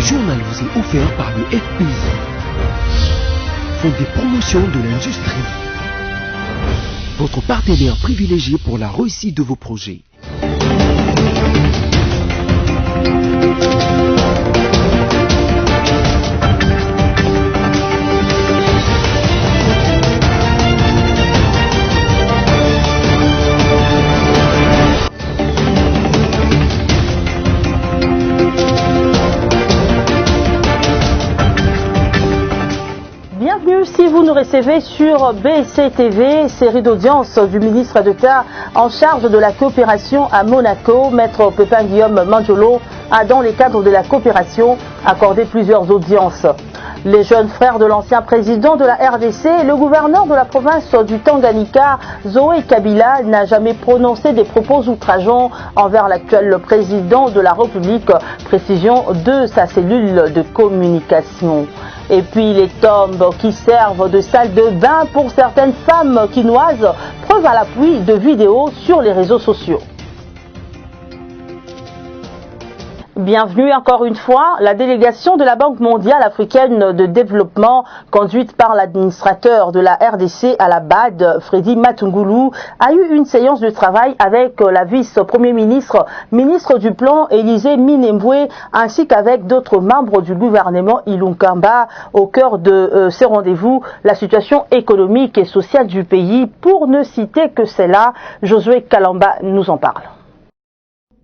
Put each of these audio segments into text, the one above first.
journal vous est offert par le FPI, Fonds des promotions de l'industrie, votre partenaire privilégié pour la réussite de vos projets. Bienvenue si vous nous recevez sur BCTV, série d'audience du ministre d'État en charge de la coopération à Monaco, Maître Pépin Guillaume Manjolo, a dans le cadre de la coopération accordé plusieurs audiences. Les jeunes frères de l'ancien président de la RDC, le gouverneur de la province du Tanganyika, Zoé Kabila, n'a jamais prononcé des propos outrageants envers l'actuel président de la République, précision de sa cellule de communication. Et puis les tombes qui servent de salle de bain pour certaines femmes quinoises, preuve à l'appui de vidéos sur les réseaux sociaux. Bienvenue encore une fois. La délégation de la Banque mondiale africaine de développement, conduite par l'administrateur de la RDC à la BAD, Freddy Matungulu, a eu une séance de travail avec la vice-premier ministre, ministre du Plan, Élisée Minembwe, ainsi qu'avec d'autres membres du gouvernement Ilunkamba. Au cœur de ces rendez-vous, la situation économique et sociale du pays, pour ne citer que celle-là. Josué Kalamba nous en parle.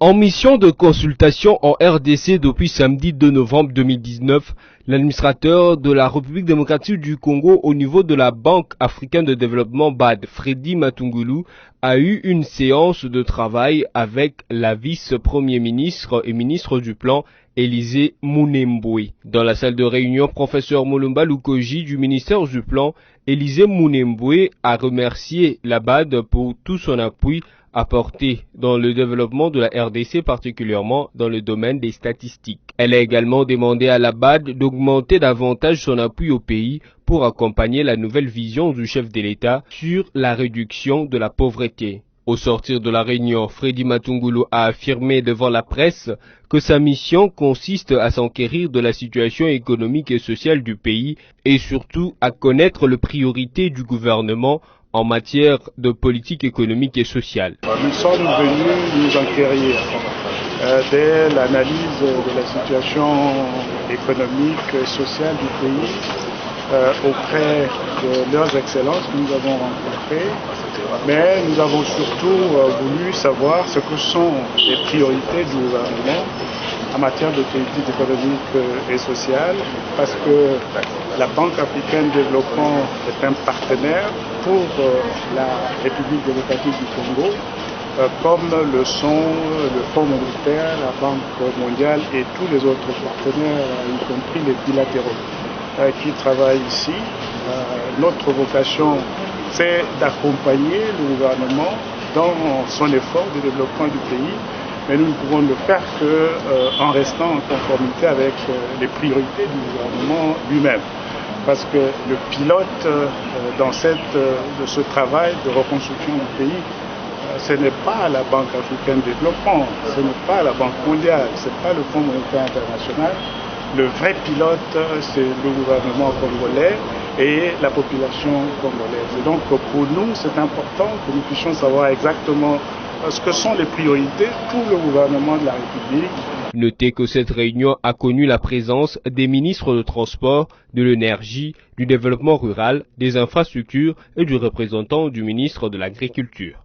En mission de consultation en RDC depuis samedi 2 novembre 2019, l'administrateur de la République démocratique du Congo au niveau de la Banque africaine de développement BAD, Freddy Matungulu, a eu une séance de travail avec la vice-premier ministre et ministre du Plan, Élisée Minembwe. Dans la salle de réunion, professeur Mulumba Lukoji du ministère du Plan, Élisée Minembwe a remercié la BAD pour tout son appui apporté dans le développement de la RDC, particulièrement dans le domaine des statistiques. Elle a également demandé à la BAD d'augmenter davantage son appui au pays pour accompagner la nouvelle vision du chef de l'État sur la réduction de la pauvreté. Au sortir de la réunion, Freddy Matungulu a affirmé devant la presse que sa mission consiste à s'enquérir de la situation économique et sociale du pays et surtout à connaître les priorités du gouvernement en matière de politique économique et sociale. Nous sommes venus nous enquérir de l'analyse de la situation économique et sociale du pays auprès de leurs excellences que nous avons rencontrées, mais nous avons surtout voulu savoir ce que sont les priorités du gouvernement en matière de politique économique et sociale, parce que la Banque africaine de développement est un partenaire pour la République démocratique du Congo, comme le sont le Fonds monétaire, la Banque mondiale et tous les autres partenaires, y compris les bilatéraux, qui travaillent ici. Notre vocation, c'est d'accompagner le gouvernement dans son effort de développement du pays, mais nous ne pouvons le faire qu'en restant en conformité avec les priorités du gouvernement lui-même. Parce que le pilote dans de ce travail de reconstruction du pays, ce n'est pas la Banque africaine de développement, ce n'est pas la Banque mondiale, ce n'est pas le Fonds monétaire international. Le vrai pilote, c'est le gouvernement congolais et la population congolaise. Et donc pour nous, c'est important que nous puissions savoir exactement ce que sont les priorités pour le gouvernement de la République. Notez que cette réunion a connu la présence des ministres de transport, de l'énergie, du développement rural, des infrastructures et du représentant du ministre de l'Agriculture.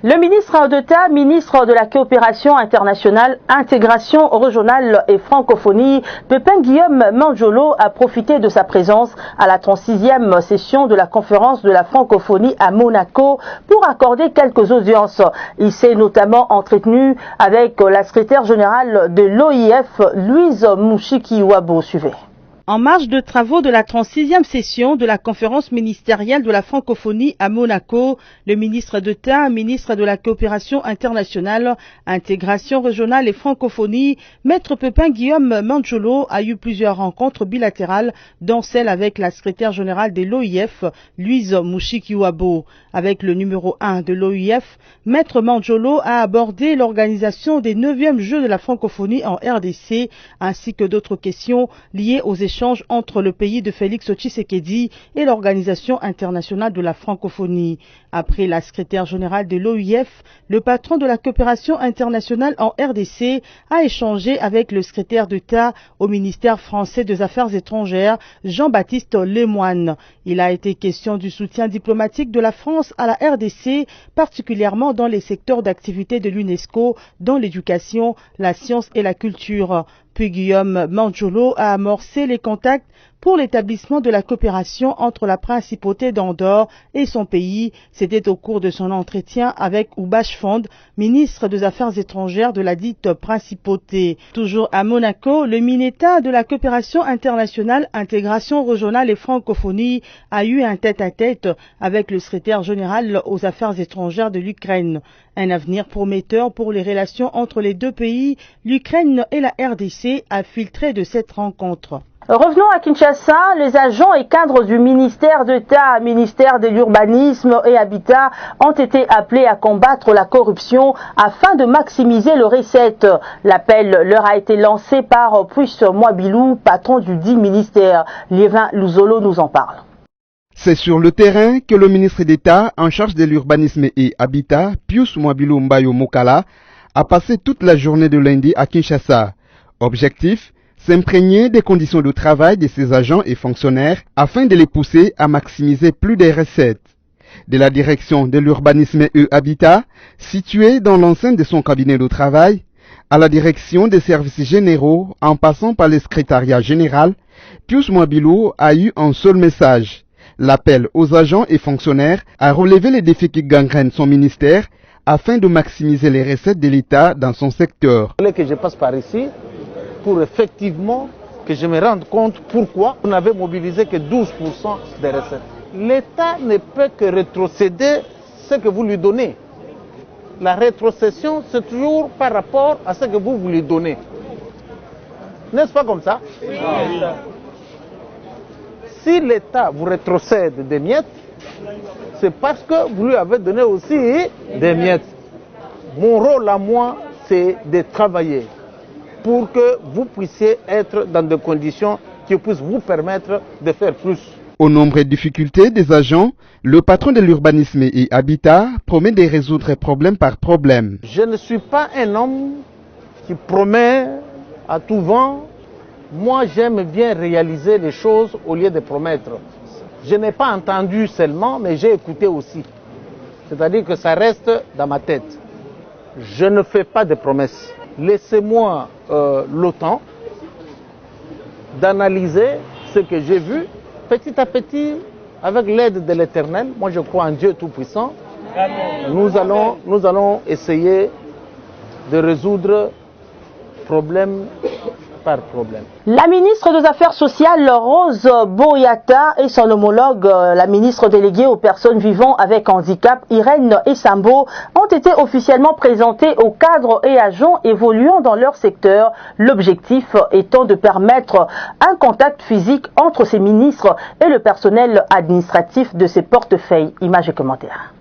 Le ministre d'État, ministre de la coopération internationale, intégration régionale et francophonie, Pépin Guillaume Manjolo, a profité de sa présence à la 36e session de la conférence de la francophonie à Monaco pour accorder quelques audiences. Il s'est notamment entretenu avec la secrétaire générale de l'OIF, Louise Mouchiki-Wabo. Suivez. En marge de travaux de la 36e session de la conférence ministérielle de la francophonie à Monaco, le ministre d'État, ministre de la coopération internationale, intégration régionale et francophonie, Maître Pépin Guillaume Mandjolo, a eu plusieurs rencontres bilatérales, dont celle avec la secrétaire générale de l'OIF, Louise Mouchikiwabo. Avec le numéro 1 de l'OIF, Maître Mandjolo a abordé l'organisation des 9e Jeux de la francophonie en RDC, ainsi que d'autres questions liées aux échanges entre le pays de Félix Tshisekedi et l'Organisation internationale de la francophonie. Après la secrétaire générale de l'OIF, le patron de la coopération internationale en RDC a échangé avec le secrétaire d'État au ministère français des Affaires étrangères, Jean-Baptiste Lemoine. Il a été question du soutien diplomatique de la France à la RDC, particulièrement dans les secteurs d'activité de l'UNESCO, dans l'éducation, la science et la culture. Puis Guillaume Mandjolo a amorcé les contacts pour l'établissement de la coopération entre la principauté d'Andorre et son pays. C'était au cours de son entretien avec Oubache Fond, ministre des Affaires étrangères de la dite principauté. Toujours à Monaco, le MINETA de la coopération internationale, intégration régionale et francophonie a eu un tête-à-tête avec le secrétaire général aux Affaires étrangères de l'Ukraine. Un avenir prometteur pour les relations entre les deux pays, l'Ukraine et la RDC, a filtré de cette rencontre. Revenons à Kinshasa. Les agents et cadres du ministère d'État, ministère de l'Urbanisme et Habitat ont été appelés à combattre la corruption afin de maximiser leurs recettes. L'appel leur a été lancé par Puisse Mwabilou, patron du dit ministère. Liévin Luzolo nous en parle. C'est sur le terrain que le ministre d'État en charge de l'urbanisme et habitat, Pius Mwabilou Mbayo Mokala, a passé toute la journée de lundi à Kinshasa. Objectif, s'imprégner des conditions de travail de ses agents et fonctionnaires afin de les pousser à maximiser plus des recettes. De la direction de l'urbanisme et habitat, située dans l'enceinte de son cabinet de travail, à la direction des services généraux, en passant par le secrétariat général, Pius Mwabilou a eu un seul message. L'appel aux agents et fonctionnaires à relever les défis qui gangrènent son ministère afin de maximiser les recettes de l'État dans son secteur. Que je passe par ici pour effectivement que je me rende compte pourquoi on n'avait mobilisé que 12% des recettes. L'État ne peut que rétrocéder ce que vous lui donnez. La rétrocession, c'est toujours par rapport à ce que vous lui donnez. N'est-ce pas comme ça? Oui. Si l'État vous rétrocède des miettes, c'est parce que vous lui avez donné aussi des miettes. Mon rôle à moi, c'est de travailler pour que vous puissiez être dans des conditions qui puissent vous permettre de faire plus. Aux nombreuses difficultés des agents, le patron de l'urbanisme et habitat promet de résoudre problème par problème. Je ne suis pas un homme qui promet à tout vent. Moi, j'aime bien réaliser les choses au lieu de promettre. Je n'ai pas entendu seulement, mais j'ai écouté aussi. C'est-à-dire que ça reste dans ma tête. Je ne fais pas de promesses. Laissez-moi le temps d'analyser ce que j'ai vu. Petit à petit, avec l'aide de l'Éternel, moi je crois en Dieu Tout-Puissant, nous allons essayer de résoudre problème par problème. La ministre des Affaires sociales, Rose Boyata, et son homologue, la ministre déléguée aux personnes vivant avec handicap, Irène Essambo, ont été officiellement présentés aux cadres et agents évoluant dans leur secteur, l'objectif étant de permettre un contact physique entre ces ministres et le personnel administratif de ces portefeuilles. Images et commentaires.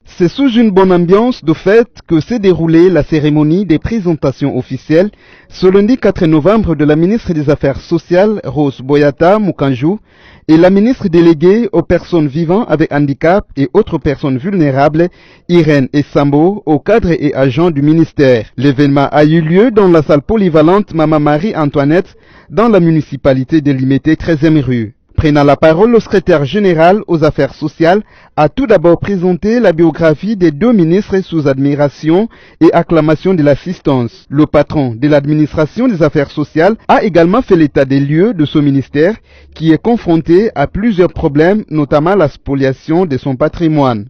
C'est sous une bonne ambiance de fête que s'est déroulée la cérémonie des présentations officielles ce lundi 4 novembre de la ministre des Affaires sociales, Rose Boyata Mukanjou, et la ministre déléguée aux personnes vivant avec handicap et autres personnes vulnérables, Irène Essambo, aux cadres et agents du ministère. L'événement a eu lieu dans la salle polyvalente Maman Marie-Antoinette, dans la municipalité de Limete, 13e rue. Prenant la parole, le secrétaire général aux affaires sociales a tout d'abord présenté la biographie des deux ministres sous admiration et acclamation de l'assistance. Le patron de l'administration des affaires sociales a également fait l'état des lieux de ce ministère qui est confronté à plusieurs problèmes, notamment la spoliation de son patrimoine.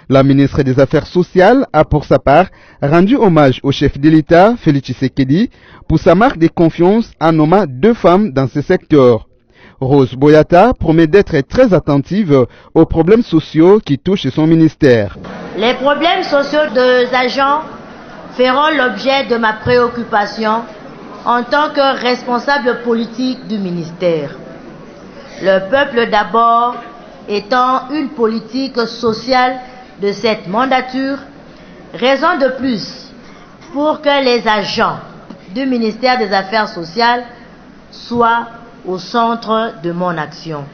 La ministre des Affaires sociales a pour sa part rendu hommage au chef de l'État, Félix Tshisekedi, pour sa marque de confiance en nommant 2 femmes dans ce secteur. Rose Boyata promet d'être très attentive aux problèmes sociaux qui touchent son ministère. Les problèmes sociaux des agents feront l'objet de ma préoccupation en tant que responsable politique du ministère. Le peuple d'abord étant une politique sociale de cette mandature, raison de plus pour que les agents du ministère des Affaires sociales soient au centre de mon action.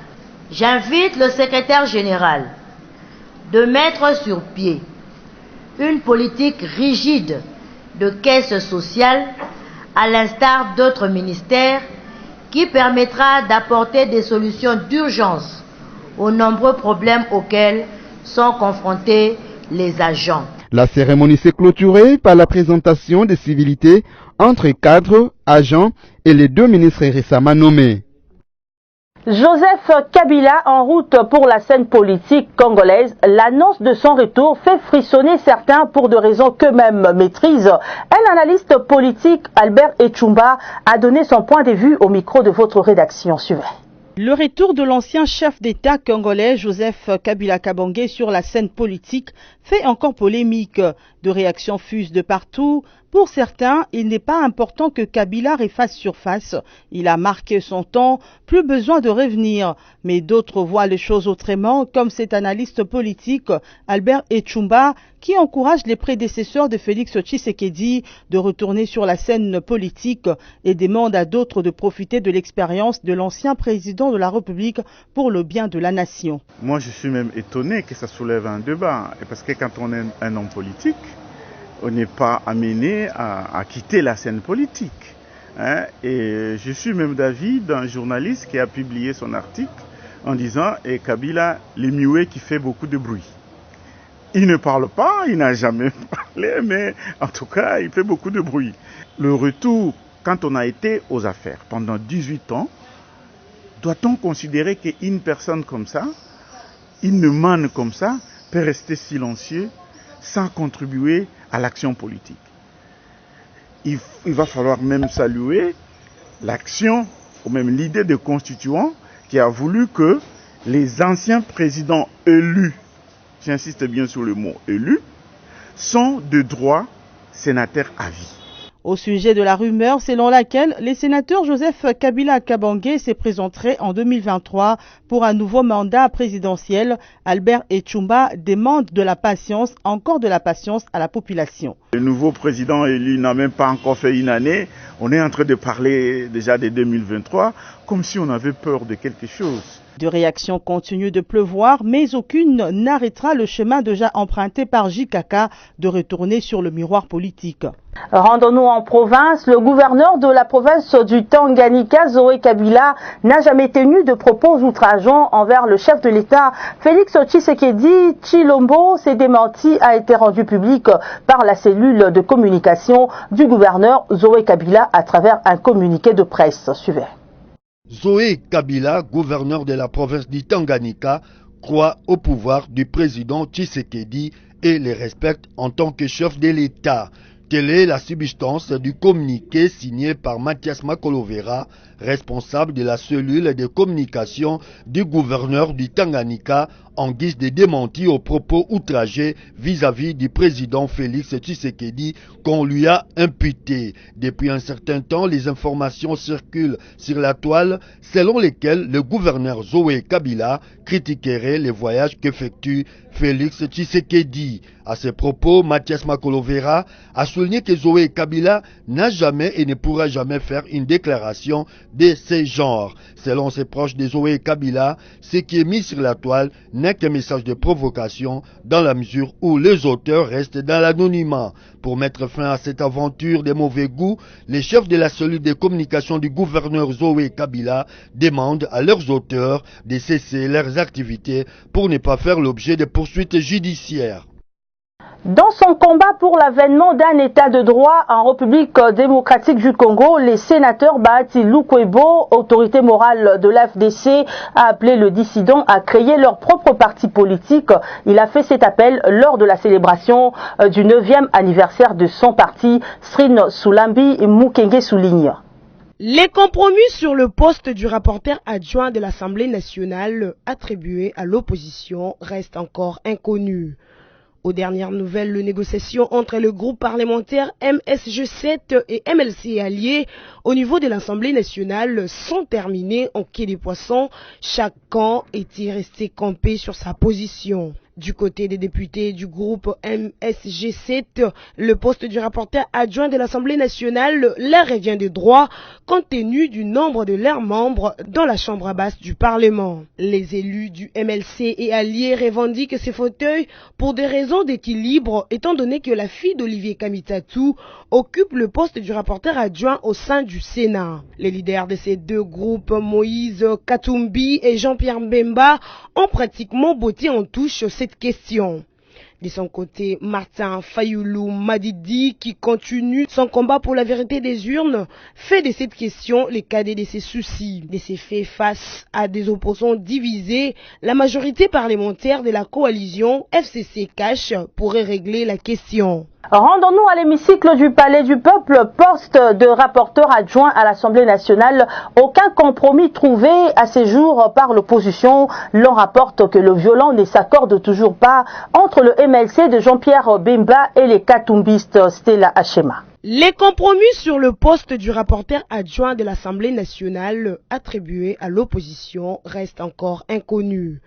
J'invite le secrétaire général de mettre sur pied une politique rigide de caisse sociale à l'instar d'autres ministères qui permettra d'apporter des solutions d'urgence aux nombreux problèmes auxquels sont confrontés les agents. La cérémonie s'est clôturée par la présentation des civilités entre cadres, agents et les 2 ministres récemment nommés. Joseph Kabila en route pour la scène politique congolaise. L'annonce de son retour fait frissonner certains pour de raisons qu'eux-mêmes maîtrisent. Un analyste politique, Albert Echumba, a donné son point de vue au micro de votre rédaction. Suivez. Le retour de l'ancien chef d'État congolais Joseph Kabila Kabange sur la scène politique fait encore polémique. De réactions fusent de partout. Pour certains, il n'est pas important que Kabila refasse surface. Il a marqué son temps, plus besoin de revenir. Mais d'autres voient les choses autrement, comme cet analyste politique Albert Echumba, qui encourage les prédécesseurs de Félix Tshisekedi de retourner sur la scène politique et demande à d'autres de profiter de l'expérience de l'ancien président de la République pour le bien de la nation. Moi, je suis même étonné que ça soulève un débat, parce que quand on est un homme politique, on n'est pas amené à quitter la scène politique. Et je suis même d'avis d'un journaliste qui a publié son article en disant « Kabila, le muet qui fait beaucoup de bruit ». Il ne parle pas, il n'a jamais parlé, mais en tout cas, il fait beaucoup de bruit. Le retour, quand on a été aux affaires pendant 18 ans, doit-on considérer qu'une personne comme ça, une manne comme ça, peut rester silencieux sans contribuer à l'action politique? Il va falloir même saluer l'action, ou même l'idée de constituant qui a voulu que les anciens présidents élus, j'insiste bien sur le mot élu, sont de droit sénateurs à vie. Au sujet de la rumeur selon laquelle les sénateurs Joseph Kabila Kabange se présenteraient en 2023 pour un nouveau mandat présidentiel, Albert Echumba demande de la patience, encore de la patience à la population. Le nouveau président élu n'a même pas encore fait une année. On est en train de parler déjà de 2023 comme si on avait peur de quelque chose. De réactions continuent de pleuvoir, mais aucune n'arrêtera le chemin déjà emprunté par JKK de retourner sur le miroir politique. Rendons-nous en province. Le gouverneur de la province du Tanganyika, Zoé Kabila, n'a jamais tenu de propos outrageants envers le chef de l'État. Félix Tshisekedi Tshilombo, s'est démenti, a été rendu public par la cellule de communication du gouverneur Zoé Kabila à travers un communiqué de presse. Suivez. Zoé Kabila, gouverneur de la province du Tanganyika, croit au pouvoir du président Tshisekedi et le respecte en tant que chef de l'État. Telle est la substance du communiqué signé par Mathias Makolovera, responsable de la cellule de communication du gouverneur du Tanganyika, en guise de démenti aux propos outragés vis-à-vis du président Félix Tshisekedi qu'on lui a imputé. Depuis un certain temps, les informations circulent sur la toile selon lesquelles le gouverneur Zoé Kabila critiquerait les voyages qu'effectue Félix Tshisekedi. À ce propos, Mathias Makolovera a souligné que Zoé Kabila n'a jamais et ne pourra jamais faire une déclaration de ce genre. Selon ses proches de Zoé Kabila, ce qui est mis sur la toile n'est qu'un message de provocation dans la mesure où les auteurs restent dans l'anonymat. Pour mettre fin à cette aventure de mauvais goût, les chefs de la cellule de communication du gouverneur Zoé Kabila demandent à leurs auteurs de cesser leurs activités pour ne pas faire l'objet de poursuites judiciaires. Dans son combat pour l'avènement d'un état de droit en République démocratique du Congo, les sénateurs Bahati Lukwebo, autorité morale de l'AFDC, a appelé le dissident à créer leur propre parti politique. Il a fait cet appel lors de la célébration du 9e anniversaire de son parti. Srin Soulambi Mukenge souligne. Les compromis sur le poste du rapporteur adjoint de l'Assemblée nationale attribué à l'opposition restent encore inconnus. Aux dernières nouvelles, les négociations entre le groupe parlementaire MSG7 et MLC alliés au niveau de l'Assemblée nationale sont terminées en quai des poissons. Chaque camp était resté campé sur sa position. Du côté des députés du groupe MSG7, le poste du rapporteur adjoint de l'Assemblée nationale leur revient de droit compte tenu du nombre de leurs membres dans la chambre basse du Parlement. Les élus du MLC et alliés revendiquent ces fauteuils pour des raisons d'équilibre étant donné que la fille d'Olivier Kamitatou occupe le poste du rapporteur adjoint au sein du Sénat. Les leaders de ces deux groupes, Moïse Katumbi et Jean-Pierre Mbemba, ont pratiquement botté en touche cette question. De son côté, Martin Fayoulou Madidi, qui continue son combat pour la vérité des urnes, fait de cette question les cadets de ses soucis. De ces faits face à des opposants divisés, la majorité parlementaire de la coalition FCC Cash pourrait régler la question. Rendons-nous à l'hémicycle du Palais du Peuple, poste de rapporteur adjoint à l'Assemblée nationale. Aucun compromis trouvé à ces jours par l'opposition. L'on rapporte que le violent ne s'accorde toujours pas entre le MLC de Jean-Pierre Bemba et les katumbistes Stella Hachema. Les compromis sur le poste du rapporteur adjoint de l'Assemblée nationale attribué à l'opposition restent encore inconnus.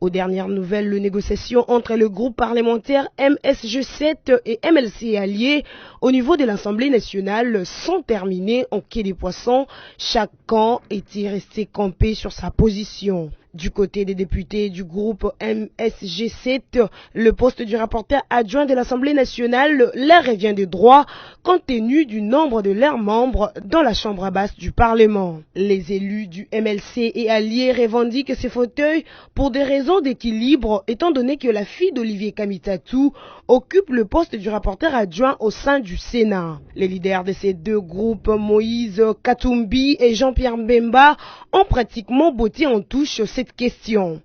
Aux dernières nouvelles, les négociations entre le groupe parlementaire MSG7 et MLC alliés au niveau de l'Assemblée nationale sont terminées en quai des poissons. Chaque camp était resté campé sur sa position. Du côté des députés du groupe MSG7, le poste du rapporteur adjoint de l'Assemblée nationale leur revient de droit compte tenu du nombre de leurs membres dans la chambre basse du Parlement. Les élus du MLC et alliés revendiquent ces fauteuils pour des raisons d'équilibre étant donné que la fille d'Olivier Kamitatou occupe le poste du rapporteur adjoint au sein du Sénat. Les leaders de ces deux groupes, Moïse Katumbi et Jean-Pierre Mbemba, ont pratiquement botté en touche cette question.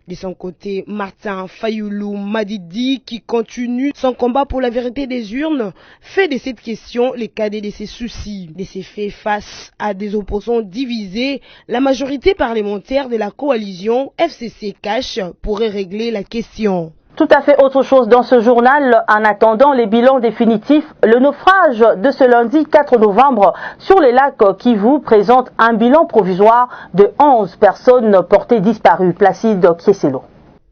De son côté, Martin Fayoulou Madidi, qui continue son combat pour la vérité des urnes, fait de cette question les cadets de ses soucis. De ces faits face à des opposants divisés, la majorité parlementaire de la coalition FCC Cash pourrait régler la question. Tout à fait autre chose dans ce journal. En attendant les bilans définitifs, le naufrage de ce lundi 4 novembre sur les lacs Kivu présente un bilan provisoire de 11 personnes portées disparues. Placide Kieselo.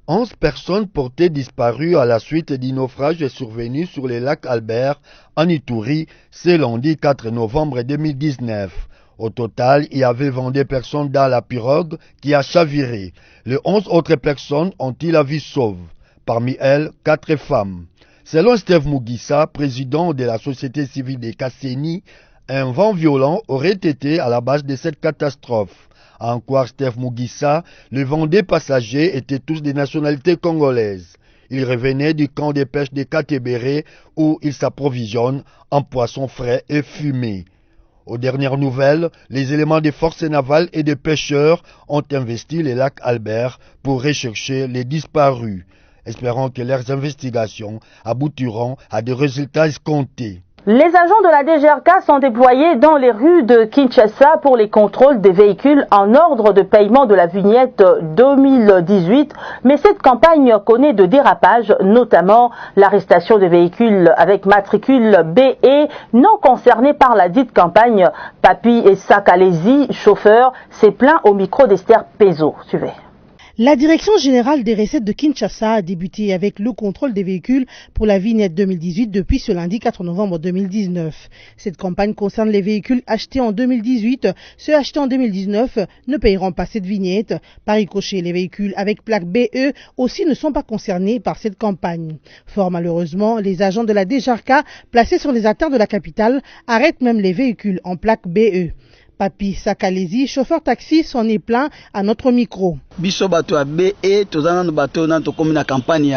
11 personnes portées disparues à la suite du naufrage survenu sur les lacs Albert en Ituri ce lundi 4 novembre 2019. Au total, il y avait 22 personnes dans la pirogue qui a chaviré. Les 11 autres personnes ont-ils la vie sauve. Parmi elles, 4 femmes. Selon Steve Mugisa, président de la société civile de Kasseni, un vent violent aurait été à la base de cette catastrophe. À en croire Steve Mugisa, les 22 passagers étaient tous des nationalités congolaises. Ils revenaient du camp de pêche de Katebere où ils s'approvisionnent en poissons frais et fumés. Aux dernières nouvelles, les éléments des forces navales et des pêcheurs ont investi les lacs Albert pour rechercher les disparus. Espérons que leurs investigations aboutiront à des résultats escomptés. Les agents de la DGRK sont déployés dans les rues de Kinshasa pour les contrôles des véhicules en ordre de paiement de la vignette 2018. Mais cette campagne connaît de dérapages, notamment l'arrestation de véhicules avec matricule BE non concernés par la dite campagne. Papi et Sakalezi, chauffeur, s'est plaint au micro d'Esther Pezo. Suivez. La Direction générale des recettes de Kinshasa a débuté avec le contrôle des véhicules pour la vignette 2018 depuis ce lundi 4 novembre 2019. Cette campagne concerne les véhicules achetés en 2018. Ceux achetés en 2019 ne paieront pas cette vignette. Par ricochet, les véhicules avec plaque BE aussi ne sont pas concernés par cette campagne. Fort malheureusement, les agents de la DGRK placés sur les artères de la capitale arrêtent même les véhicules en plaque BE. Papi Sakalezi, chauffeur taxi, s'en est plaint à notre micro. Biso bato ya BE tozana no bato na to komi na campagne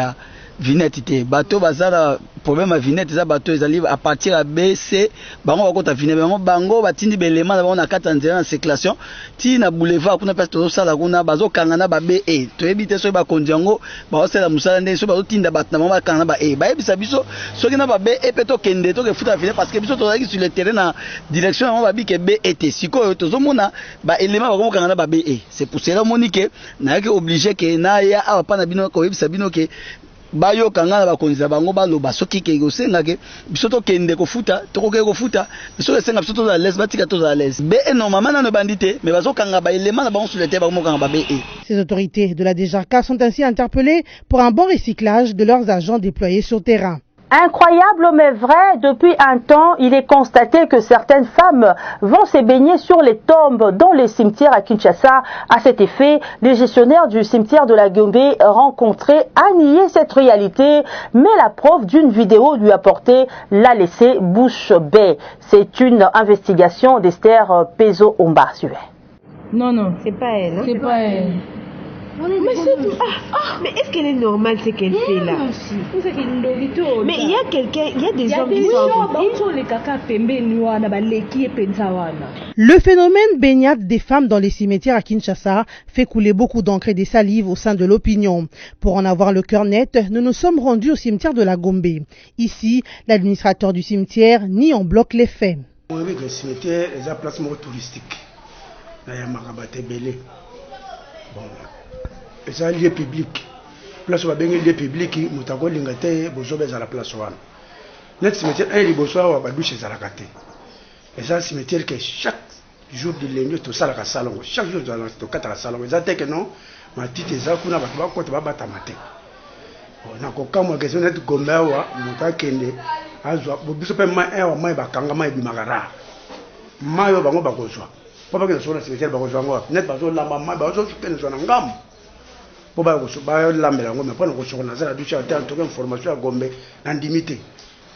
vinette te bato bazala problème à vinette za bato ezali à partir à B C bango bakota vinette bango batindi belema na bango na kata nzela na circulation ti na boulevard kuna place to sala kuna bazo kangana ba B E to ebite so ba konjango ba osela musala ndé so bazo tinda bat na bango ba kangana ba E ba ebisa biso soki na ba B E peto kende to ke futa vinette parce que biso to zaki sur le terrain na direction na ba bi ke B E te siko to zo mona ba élément ba kangana ba B E c'est pour cela monique na yaki obligé que na ya a pa na bino ko ebisa bino ke bayo kangana bakonza bango baloba soki ke gosenga ke biso to kende ko futa to ko ke ko futa biso esenga biso to za les batika to za les be normalement na no bandité mais bazo kanga ba élément na bango sur le terrain bango kanga ba be. Ces autorités de la DGRK sont ainsi interpellées pour un bon recyclage de leurs agents déployés sur terrain. Incroyable mais vrai, depuis un temps, il est constaté que certaines femmes vont se baigner sur les tombes dans les cimetières à Kinshasa. À cet effet, les gestionnaires du cimetière de la Gombe rencontrés a nié cette réalité, mais la preuve d'une vidéo lui apportée l'a laissé bouche bée. C'est une investigation d'Esther Pezo Omba. Non, c'est pas elle. Hein? C'est pas elle. Mais c'est tout. Mais est-ce qu'elle est normale ce qu'elle fait là? Mais il y a quelqu'un, il y a des hommes qui sont Le phénomène baignade des femmes dans les cimetières à Kinshasa fait couler beaucoup d'encre et des salives au sein de l'opinion. Pour en avoir le cœur net, nous nous sommes rendus au cimetière de la Gombe. Ici, l'administrateur du cimetière nie en bloc les faits. Oui, le cimetière est un placement touristique. Il y a bon. C'est un lieu public. Place où il y a un lieu public, nous avons à la place. Notre cimetière, un lieu où douche à la gâté. Et c'est un cimetière que chaque jour de lundi, tout ça la salon. Chaque jour de la salon. C'est que non, ma petite est là, on va battre matin. On a quand même question d'être comme ça, on a qu'une azwa. Biso pe ma un ma ba kanga ma bi magara. Ma yo bango ba kozwa. Papa que sur le cimetière ba kozwa ngo. Net ba zo la ma ba zo pe zo na ngam. Po ba ko ba la mbela ngo me pona ko so na za du cha ta to information à Gombe en limité.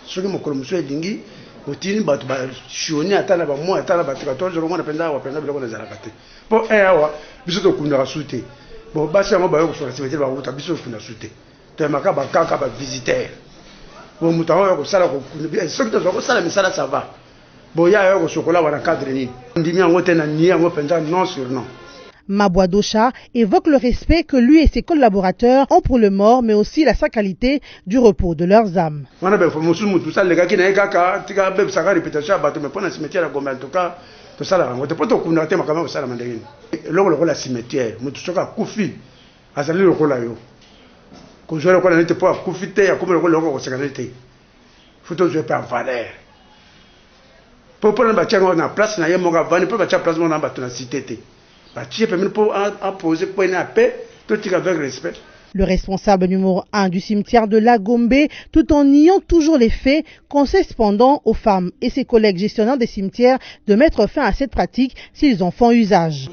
Soki mokolo muso elingi otini bato ba shioni atala ba mo atala ba 14 ngo na penda wa penda biloko na za rakate. Po awa biso to kunda ka sute. Bon ba sa ngo ba yo ko so na cimetière ba ko biso kunda sute. To maka ba kaka ba visiteur. Bon mutaho yo ko sala ko kunda soki to ko sala misala ça va. Bon ya yo ko sokola wana cadre ni. Ndimi ngo tena ni ngo penda non sur non. Mabouadosha évoque le respect que lui et ses collaborateurs ont pour le mort, mais aussi la sacralité du repos de leurs âmes. Le responsable numéro 1 du cimetière de la Gombe, tout en niant toujours les faits, conseille cependant aux femmes et ses collègues gestionnaires des cimetières de mettre fin à cette pratique s'ils en font usage.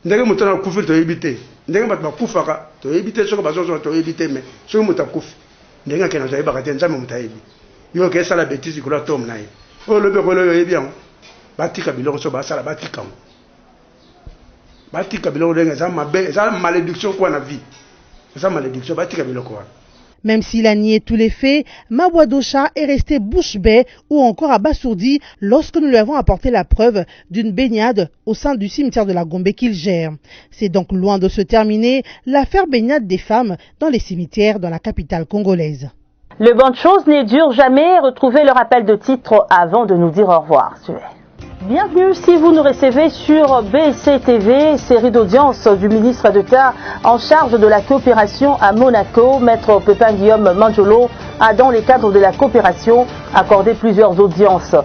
Ndenge mutu na kufi to ebite ndenge bato bakufaka to ebite soko bazozo to ebite me soko mutu akufi ndenge kena zo ebaka te nzambe mutu ebi yo ke sala bêtise ko la tom na ye o lobe ko lo ebi an batika biloko so basala batika biloko ndenge za mabe za malédiction kwa na vie za malédiction batika biloko wa. Même s'il a nié tous les faits, Mabouadosha est resté bouche bée ou encore abasourdi lorsque nous lui avons apporté la preuve d'une baignade au sein du cimetière de la Gombe qu'il gère. C'est donc loin de se terminer l'affaire baignade des femmes dans les cimetières dans la capitale congolaise. Le bonne chose ne dure jamais. Retrouvez le rappel de titre avant de nous dire au revoir. Bienvenue si vous nous recevez sur BCTV, série d'audience du ministre d'État en charge de la coopération à Monaco, Maître Pépin Guillaume Manjolo, a dans le cadre de la coopération accordé plusieurs audiences.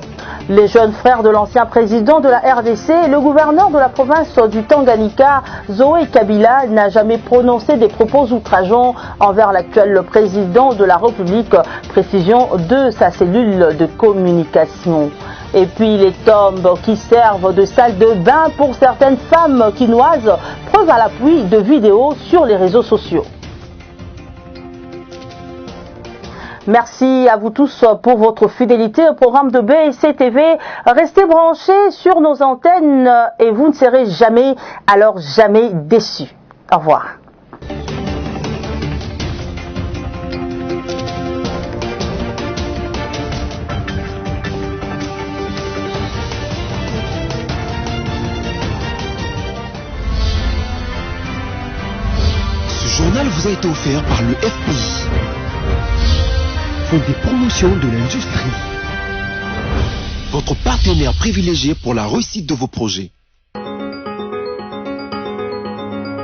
Les jeunes frères de l'ancien président de la RDC, le gouverneur de la province du Tanganyika, Zoé Kabila, n'a jamais prononcé des propos outrageants envers l'actuel président de la République, précision de sa cellule de communication. Et puis les tombes qui servent de salle de bain pour certaines femmes quinoises, preuve à l'appui de vidéos sur les réseaux sociaux. Merci à vous tous pour votre fidélité au programme de BSC TV. Restez branchés sur nos antennes et vous ne serez jamais, alors jamais déçus. Au revoir. Ce journal vous a été offert par le FPI, Fonds des promotions de l'industrie, votre partenaire privilégié pour la réussite de vos projets.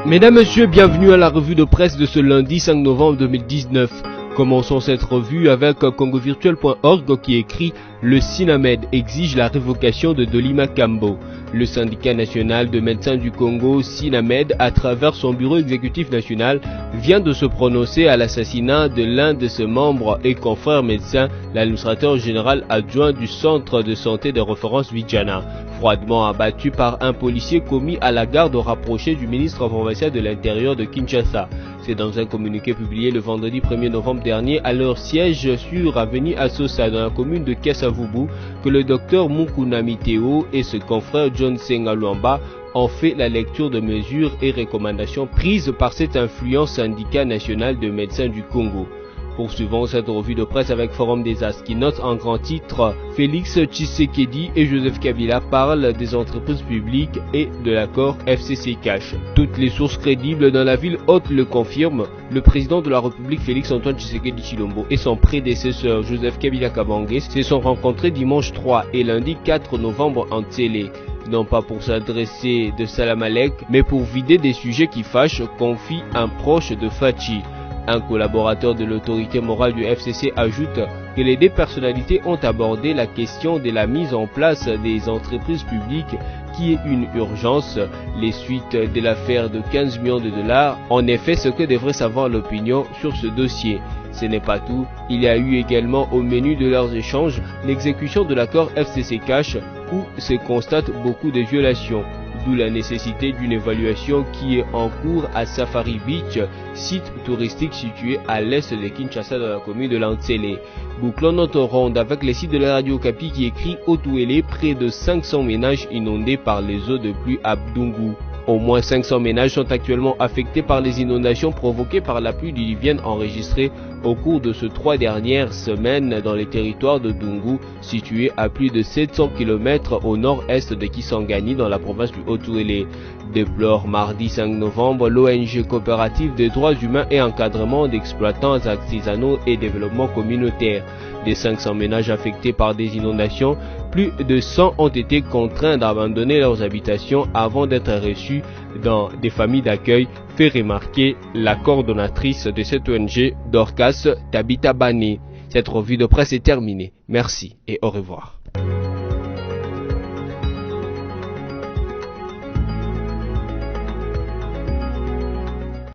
Mesdames, Messieurs, bienvenue à la revue de presse de ce lundi 5 novembre 2019. Commençons cette revue avec congovirtuel.org qui écrit « Le SINAMED exige la révocation de Dolima Kambo ». Le syndicat national de médecins du Congo, SINAMED, à travers son bureau exécutif national, vient de se prononcer à l'assassinat de l'un de ses membres et confrères médecins, l'administrateur général adjoint du centre de santé de référence Vijana, froidement abattu par un policier commis à la garde rapprochée du ministre provincial de l'Intérieur de Kinshasa. C'est dans un communiqué publié le vendredi 1er novembre dernier à leur siège sur avenue Assosa dans la commune de Kasavubu que le docteur Mukuna Miteo et ce confrère John Sengaluamba ont fait la lecture de mesures et recommandations prises par cet influent syndicat national de médecins du Congo. Poursuivons cette revue de presse avec Forum des As qui note en grand titre « Félix Tshisekedi et Joseph Kabila parlent des entreprises publiques et de l'accord FCC Cash ». Toutes les sources crédibles dans la ville haute le confirment. Le président de la République Félix Antoine Tshisekedi Tshilombo et son prédécesseur Joseph Kabila Kabange se sont rencontrés dimanche 3 et lundi 4 novembre en Tsélé. Non pas pour s'adresser de Salam Alek, mais pour vider des sujets qui fâchent, confie un proche de Fachi. Un collaborateur de l'autorité morale du FCC ajoute que les deux personnalités ont abordé la question de la mise en place des entreprises publiques qui est une urgence, les suites de l'affaire de 15 millions de dollars, en effet ce que devrait savoir l'opinion sur ce dossier. Ce n'est pas tout, il y a eu également au menu de leurs échanges l'exécution de l'accord FCC Cash où se constatent beaucoup de violations. D'où la nécessité d'une évaluation qui est en cours à Safari Beach, site touristique situé à l'est de Kinshasa dans la commune de Lantsele. Bouclons notre ronde avec les sites de la radio Kapi qui écrit Otouélé, près de 500 ménages inondés par les eaux de pluie à Bdungu. Au moins 500 ménages sont actuellement affectés par les inondations provoquées par la pluie diluvienne enregistrée au cours de ces 3 dernières semaines dans les territoires de Dungu, situés à plus de 700 km au nord-est de Kisangani dans la province du Haut-Touélé. Déplore mardi 5 novembre l'ONG coopérative des droits humains et encadrement d'exploitants artisanaux et développement communautaire. Des 500 ménages affectés par des inondations, plus de 100 ont été contraints d'abandonner leurs habitations avant d'être reçus dans des familles d'accueil, fait remarquer la coordonnatrice de cette ONG, Dorcas Tabita Bani. Cette revue de presse est terminée. Merci et au revoir.